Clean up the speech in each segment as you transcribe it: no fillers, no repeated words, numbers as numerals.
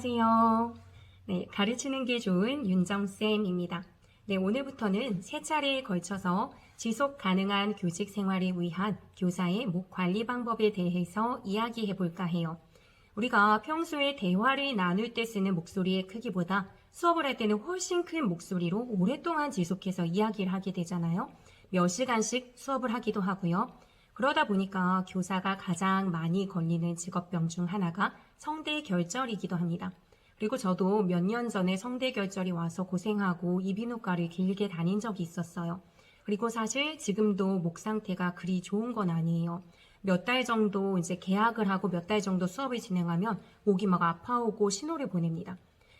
안녕하세요. 네, 가르치는 게 좋은 윤정쌤입니다. 네, 오늘부터는 세 차례에 걸쳐서 지속 가능한 교직 생활을 위한 교사의 목 관리 방법에 대해서 이야기해 볼까 해요. 우리가 평소에 대화를 나눌 때 쓰는 목소리의 크기보다 수업을 할 때는 훨씬 큰 목소리로 오랫동안 지속해서 이야기를 하게 되잖아요. 몇 시간씩 수업을 하기도 하고요. 그러다 보니까 교사가 가장 많이 걸리는 직업병 중 하나가 성대결절이기도 합니다. 그리고 저도 몇 년 전에 성대결절이 와서 고생하고 이비인후과를 길게 다닌 적이 있었어요. 그리고 사실 지금도 목 상태가 그리 좋은 건 아니에요. 몇 달 정도 이제 개학을 하고 몇 달 정도 수업을 진행하면 목이 막 아파오고 신호를 보냅니다.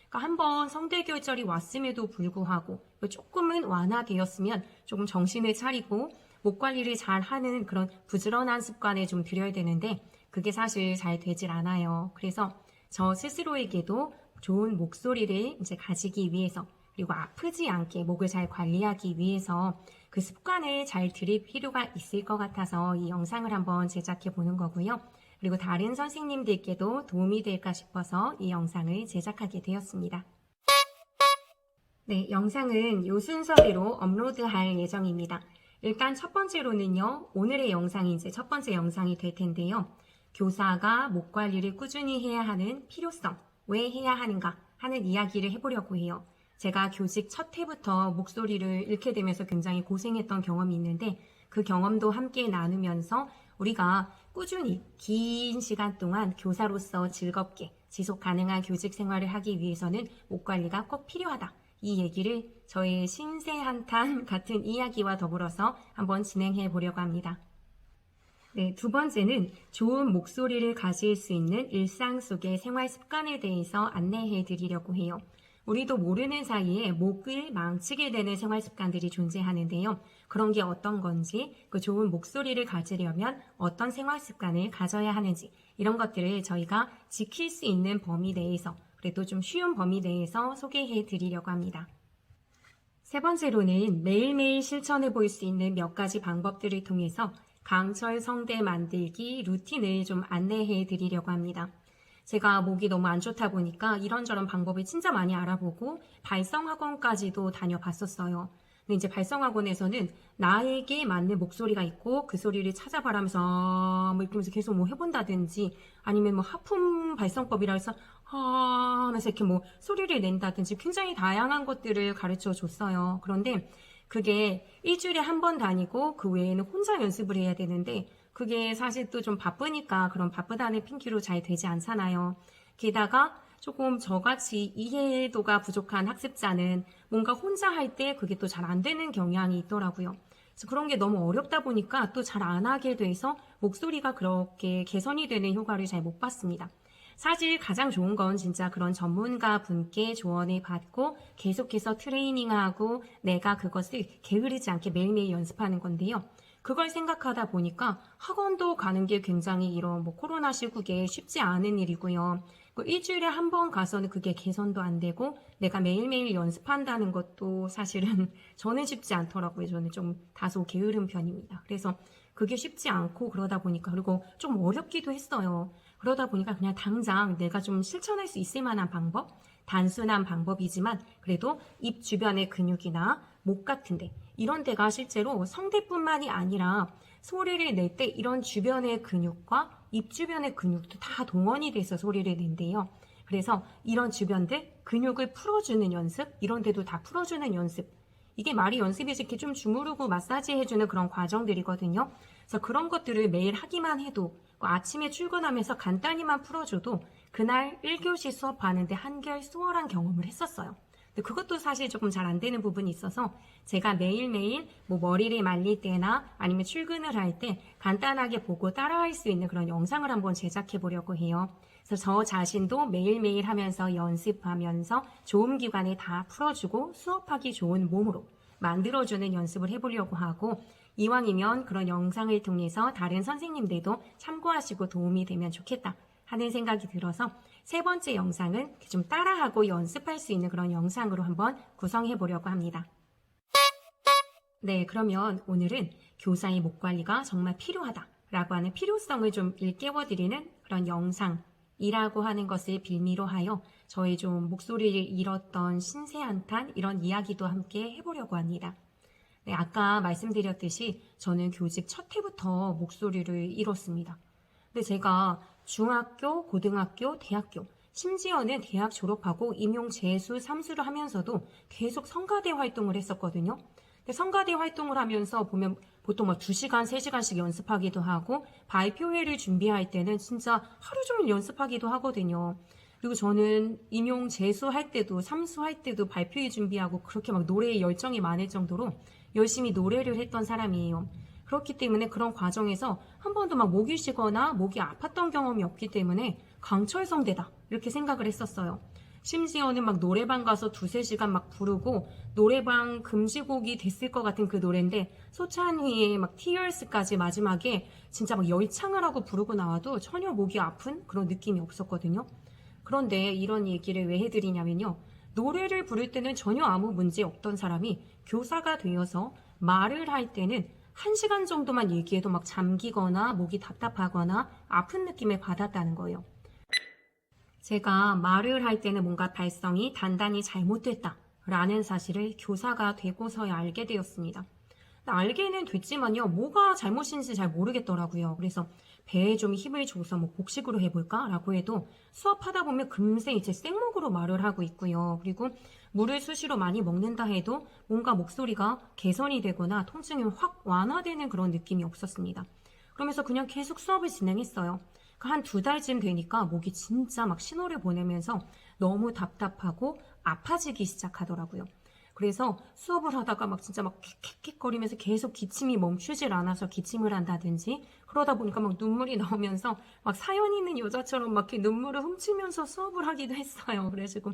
그러니까 한번 성대결절이 왔음에도 불구하고 조금은 완화되었으면 조금 정신을 차리고 목 관리를 잘 하는 그런 부지런한 습관을 좀 들여야 되는데 그게 사실 잘 되질 않아요. 그래서 저 스스로에게도 좋은 목소리를 이제 가지기 위해서 그리고 아프지 않게 목을 잘 관리하기 위해서 그 습관을 잘 들일 필요가 있을 것 같아서 이 영상을 한번 제작해 보는 거고요. 그리고 다른 선생님들께도 도움이 될까 싶어서 이 영상을 제작하게 되었습니다. 네, 영상은 이 순서대로 업로드할 예정입니다. 일단 첫 번째로는요, 오늘의 영상이 이제 첫 번째 영상이 될 텐데요. 교사가 목 관리를 꾸준히 해야 하는 필요성, 왜 해야 하는가 하는 이야기를 해보려고 해요. 제가 교직 첫 해부터 목소리를 잃게 되면서 굉장히 고생했던 경험이 있는데 그 경험도 함께 나누면서 우리가 꾸준히 긴 시간 동안 교사로서 즐겁게 지속 가능한 교직 생활을 하기 위해서는 목 관리가 꼭 필요하다. 이 얘기를 저의 신세 한탄 같은 이야기와 더불어서 한번 진행해 보려고 합니다. 네, 두 번째는 좋은 목소리를 가질 수 있는 일상 속의 생활 습관에 대해서 안내해 드리려고 해요. 우리도 모르는 사이에 목을 망치게 되는 생활 습관들이 존재하는데요. 그런 게 어떤 건지, 그 좋은 목소리를 가지려면 어떤 생활 습관을 가져야 하는지, 이런 것들을 저희가 지킬 수 있는 범위 내에서, 그래도 좀 쉬운 범위 내에서 소개해 드리려고 합니다. 세 번째로는 매일매일 실천해 볼 수 있는 몇 가지 방법들을 통해서 강철 성대 만들기 루틴을 좀 안내해 드리려고 합니다. 제가 목이 너무 안 좋다 보니까 이런저런 방법을 진짜 많이 알아보고 발성학원까지도 다녀봤었어요. 근데 이제 발성학원에서는 나에게 맞는 목소리가 있고 그 소리를 찾아봐라면서 뭐 이러면서 계속 뭐 해본다든지 아니면 뭐 하품 발성법이라 해서 하면서 이렇게 뭐 소리를 낸다든지 굉장히 다양한 것들을 가르쳐 줬어요. 그런데 그게 일주일에 한 번 다니고 그 외에는 혼자 연습을 해야 되는데 그게 사실 또 좀 바쁘니까 그런 바쁘다는 핑계로 잘 되지 않잖아요. 게다가 조금 저같이 이해도가 부족한 학습자는 뭔가 혼자 할 때 그게 또 잘 안 되는 경향이 있더라고요. 그래서 그런 게 너무 어렵다 보니까 또 잘 안 하게 돼서 목소리가 그렇게 개선이 되는 효과를 잘 못 봤습니다. 사실 가장 좋은 건 진짜 그런 전문가 분께 조언을 받고 계속해서 트레이닝하고 내가 그것을 게으르지 않게 매일매일 연습하는 건데요. 그걸 생각하다 보니까 학원도 가는 게 굉장히 이런 뭐 코로나 시국에 쉽지 않은 일이고요. 일주일에 한 번 가서는 그게 개선도 안 되고 내가 매일매일 연습한다는 것도 사실은 저는 쉽지 않더라고요. 저는 좀 다소 게으른 편입니다. 그래서 그게 쉽지 않고 그러다 보니까 그리고 좀 어렵기도 했어요. 그러다 보니까 그냥 당장 내가 좀 실천할 수 있을 만한 방법, 단순한 방법이지만 그래도 입 주변의 근육이나 목 같은데 이런 데가 실제로 성대뿐만이 아니라 소리를 낼 때 이런 주변의 근육과 입 주변의 근육도 다 동원이 돼서 소리를 낸대요. 그래서 이런 주변들 근육을 풀어주는 연습, 이런 데도 다 풀어주는 연습. 이게 말이 연습이지 이렇게 좀 주무르고 마사지 해주는 그런 과정들이거든요. 그래서 그런 것들을 매일 하기만 해도 아침에 출근하면서 간단히만 풀어줘도 그날 1교시 수업하는데 한결 수월한 경험을 했었어요. 근데 그것도 사실 조금 잘 안 되는 부분이 있어서 제가 매일매일 뭐 머리를 말릴 때나 아니면 출근을 할 때 간단하게 보고 따라할 수 있는 그런 영상을 한번 제작해 보려고 해요. 그래서 저 자신도 매일매일 하면서 연습하면서 좋은 기관에 다 풀어주고 수업하기 좋은 몸으로 만들어주는 연습을 해보려고 하고 이왕이면 그런 영상을 통해서 다른 선생님들도 참고하시고 도움이 되면 좋겠다 하는 생각이 들어서 세 번째 영상은 좀 따라하고 연습할 수 있는 그런 영상으로 한번 구성해 보려고 합니다. 네, 그러면 오늘은 교사의 목 관리가 정말 필요하다라고 하는 필요성을 좀 일깨워 드리는 그런 영상 이라고 하는 것을 빌미로 하여 저의 좀 목소리를 잃었던 신세한탄 이런 이야기도 함께 해보려고 합니다. 네, 아까 말씀드렸듯이 저는 교직 첫 해부터 목소리를 잃었습니다. 근데 제가 중학교, 고등학교, 대학교, 심지어는 대학 졸업하고 임용 재수, 삼수를 하면서도 계속 성가대 활동을 했었거든요. 근데 성가대 활동을 하면서 보면 보통 막 2시간, 3시간씩 연습하기도 하고 발표회를 준비할 때는 진짜 하루 종일 연습하기도 하거든요. 그리고 저는 임용 재수할 때도 삼수할 때도 발표회 준비하고 그렇게 막 노래에 열정이 많을 정도로 열심히 노래를 했던 사람이에요. 그렇기 때문에 그런 과정에서 한 번도 막 목이 쉬거나 목이 아팠던 경험이 없기 때문에 강철성대다 이렇게 생각을 했었어요. 심지어는 막 노래방 가서 2-3시간 막 부르고 노래방 금지곡이 됐을 것 같은 그 노래인데 소찬휘의 막 Tears까지 마지막에 진짜 막 열창을 하고 부르고 나와도 전혀 목이 아픈 그런 느낌이 없었거든요. 그런데 이런 얘기를 왜 해드리냐면요. 노래를 부를 때는 전혀 아무 문제 없던 사람이 교사가 되어서 말을 할 때는 1시간 정도만 얘기해도 막 잠기거나 목이 답답하거나 아픈 느낌을 받았다는 거예요. 제가 말을 할 때는 뭔가 발성이 단단히 잘못됐다라는 사실을 교사가 되고서야 알게 되었습니다. 알게는 됐지만요, 뭐가 잘못인지 잘 모르겠더라고요. 그래서 배에 좀 힘을 줘서 뭐 복식으로 해볼까라고 해도 수업하다 보면 금세 이제 생목으로 말을 하고 있고요. 그리고 물을 수시로 많이 먹는다 해도 뭔가 목소리가 개선이 되거나 통증이 확 완화되는 그런 느낌이 없었습니다. 그러면서 그냥 계속 수업을 진행했어요. 한 2달쯤 되니까 목이 진짜 막 신호를 보내면서 너무 답답하고 아파지기 시작하더라고요. 그래서 수업을 하다가 막 진짜 막 킥킥거리면서 계속 기침이 멈추질 않아서 기침을 한다든지 그러다 보니까 막 눈물이 나오면서 막 사연 있는 여자처럼 막 이렇게 눈물을 훔치면서 수업을 하기도 했어요. 그래가지고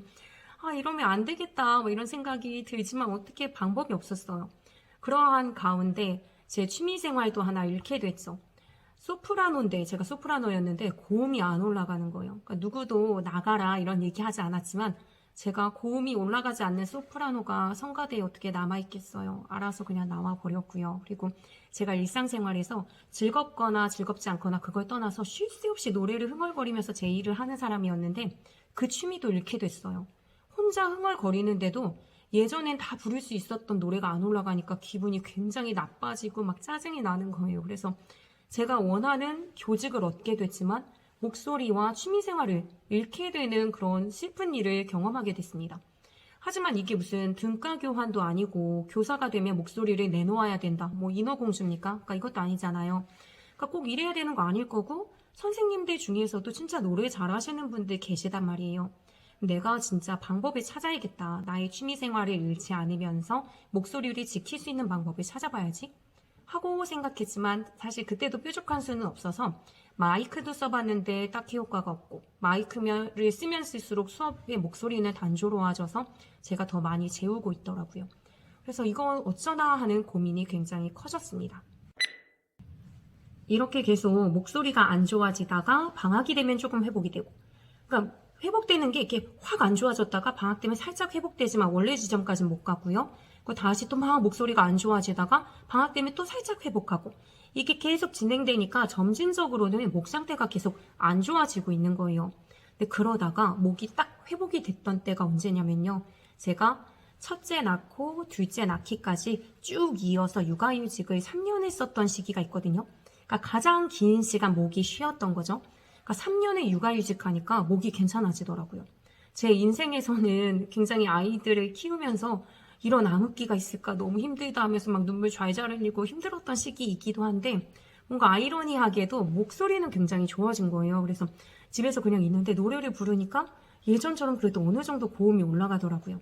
이러면 안 되겠다 뭐 이런 생각이 들지만 어떻게 방법이 없었어요. 그러한 가운데 제 취미생활도 하나 잃게 됐죠. 소프라노인데 제가 소프라노였는데 고음이 안 올라가는 거예요. 그러니까 누구도 나가라 이런 얘기 하지 않았지만 제가 고음이 올라가지 않는 소프라노가 성가대에 어떻게 남아있겠어요. 알아서 그냥 나와 버렸고요. 그리고 제가 일상생활에서 즐겁거나 즐겁지 않거나 그걸 떠나서 쉴 새 없이 노래를 흥얼거리면서 제 일을 하는 사람이었는데 그 취미도 잃게 됐어요. 혼자 흥얼거리는데도 예전엔 다 부를 수 있었던 노래가 안 올라가니까 기분이 굉장히 나빠지고 막 짜증이 나는 거예요. 그래서 제가 원하는 교직을 얻게 됐지만 목소리와 취미생활을 잃게 되는 그런 슬픈 일을 경험하게 됐습니다. 하지만 이게 무슨 등가 교환도 아니고 교사가 되면 목소리를 내놓아야 된다. 뭐 인어공주입니까? 그러니까 이것도 아니잖아요. 그러니까 꼭 이래야 되는 거 아닐 거고 선생님들 중에서도 진짜 노래 잘하시는 분들 계시단 말이에요. 내가 진짜 방법을 찾아야겠다. 나의 취미생활을 잃지 않으면서 목소리를 지킬 수 있는 방법을 찾아봐야지. 하고 생각했지만 사실 그때도 뾰족한 수는 없어서 마이크도 써봤는데 딱히 효과가 없고 마이크를 쓰면 쓸수록 수업의 목소리는 단조로워져서 제가 더 많이 재우고 있더라고요. 그래서 이건 어쩌나 하는 고민이 굉장히 커졌습니다. 이렇게 계속 목소리가 안 좋아지다가 방학이 되면 조금 회복이 되고 그러니까 회복되는 게 이렇게 확 안 좋아졌다가 방학 때문에 살짝 회복되지만 원래 지점까지는 못 가고요. 다시 또 막 목소리가 안 좋아지다가 방학 때문에 또 살짝 회복하고 이게 계속 진행되니까 점진적으로는 목 상태가 계속 안 좋아지고 있는 거예요. 근데 그러다가 목이 딱 회복이 됐던 때가 언제냐면요. 제가 첫째 낳고 둘째 낳기까지 쭉 이어서 육아휴직을 3년 했었던 시기가 있거든요. 그러니까 가장 긴 시간 목이 쉬었던 거죠. 그러니까 3년의 육아휴직하니까 목이 괜찮아지더라고요. 제 인생에서는 굉장히 아이들을 키우면서 이런 암흑기가 있을까 너무 힘들다 하면서 막 눈물 좔좔 흘리고 힘들었던 시기이기도 한데 뭔가 아이러니하게도 목소리는 굉장히 좋아진 거예요. 그래서 집에서 그냥 있는데 노래를 부르니까 예전처럼 그래도 어느 정도 고음이 올라가더라고요.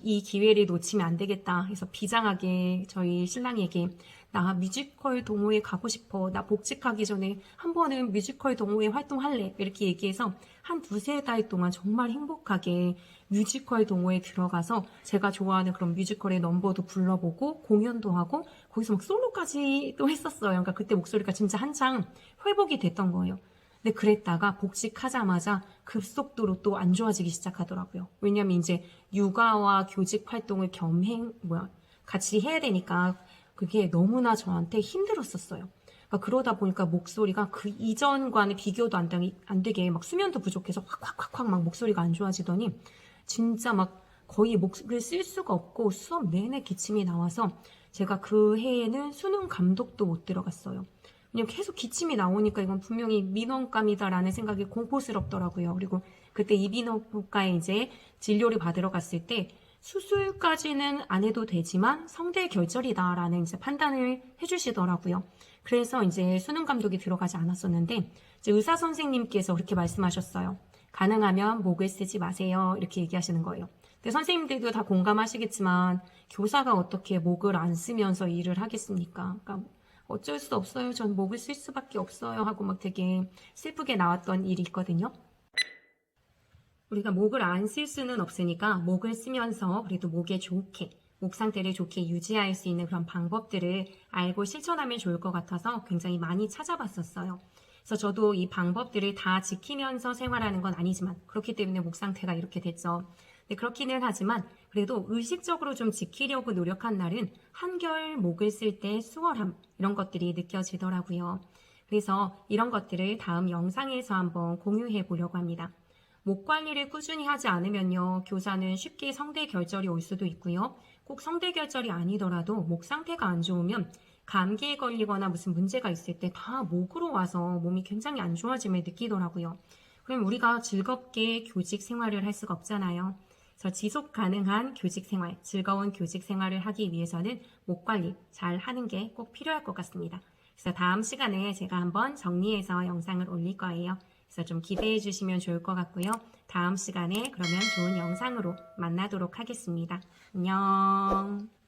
이 기회를 놓치면 안 되겠다 해서 비장하게 저희 신랑에게 나 뮤지컬 동호회 가고 싶어. 나 복직하기 전에 한 번은 뮤지컬 동호회 활동할래. 이렇게 얘기해서 한 2-3달 동안 정말 행복하게 뮤지컬 동호회에 들어가서 제가 좋아하는 그런 뮤지컬의 넘버도 불러보고 공연도 하고 거기서 막 솔로까지도 했었어요. 그러니까 그때 목소리가 진짜 한창 회복이 됐던 거예요. 근데 그랬다가 복직하자마자 급속도로 또 안 좋아지기 시작하더라고요. 왜냐면 이제 육아와 교직 활동을 같이 해야 되니까 그게 너무나 저한테 힘들었었어요. 그러다 보니까 목소리가 그 이전과는 비교도 안 되게 막 수면도 부족해서 확 막 목소리가 안 좋아지더니 진짜 막 거의 목을 쓸 수가 없고 수업 내내 기침이 나와서 제가 그 해에는 수능 감독도 못 들어갔어요. 그냥 계속 기침이 나오니까 이건 분명히 민원감이다라는 생각이 공포스럽더라고요. 그리고 그때 이비인후과에 이제 진료를 받으러 갔을 때 수술까지는 안 해도 되지만 성대 결절이다라는 이제 판단을 해주시더라고요. 그래서 이제 수능 감독이 들어가지 않았었는데 이제 의사 선생님께서 그렇게 말씀하셨어요. 가능하면 목을 쓰지 마세요. 이렇게 얘기하시는 거예요. 근데 선생님들도 다 공감하시겠지만 교사가 어떻게 목을 안 쓰면서 일을 하겠습니까? 그러니까 어쩔 수 없어요. 전 목을 쓸 수밖에 없어요. 하고 막 되게 슬프게 나왔던 일이 있거든요. 우리가 목을 안 쓸 수는 없으니까 목을 쓰면서 그래도 목에 좋게, 목 상태를 좋게 유지할 수 있는 그런 방법들을 알고 실천하면 좋을 것 같아서 굉장히 많이 찾아봤었어요. 그래서 저도 이 방법들을 다 지키면서 생활하는 건 아니지만 그렇기 때문에 목 상태가 이렇게 됐죠. 네, 그렇기는 하지만 그래도 의식적으로 좀 지키려고 노력한 날은 한결 목을 쓸 때 수월함 이런 것들이 느껴지더라고요. 그래서 이런 것들을 다음 영상에서 한번 공유해 보려고 합니다. 목 관리를 꾸준히 하지 않으면요, 교사는 쉽게 성대 결절이 올 수도 있고요. 꼭 성대 결절이 아니더라도 목 상태가 안 좋으면 감기에 걸리거나 무슨 문제가 있을 때 다 목으로 와서 몸이 굉장히 안 좋아짐을 느끼더라고요. 그럼 우리가 즐겁게 교직 생활을 할 수가 없잖아요. 그래서 지속 가능한 교직 생활, 즐거운 교직 생활을 하기 위해서는 목 관리 잘 하는 게 꼭 필요할 것 같습니다. 그래서 다음 시간에 제가 한번 정리해서 영상을 올릴 거예요. 그래서 좀 기대해 주시면 좋을 것 같고요. 다음 시간에 그러면 좋은 영상으로 만나도록 하겠습니다. 안녕.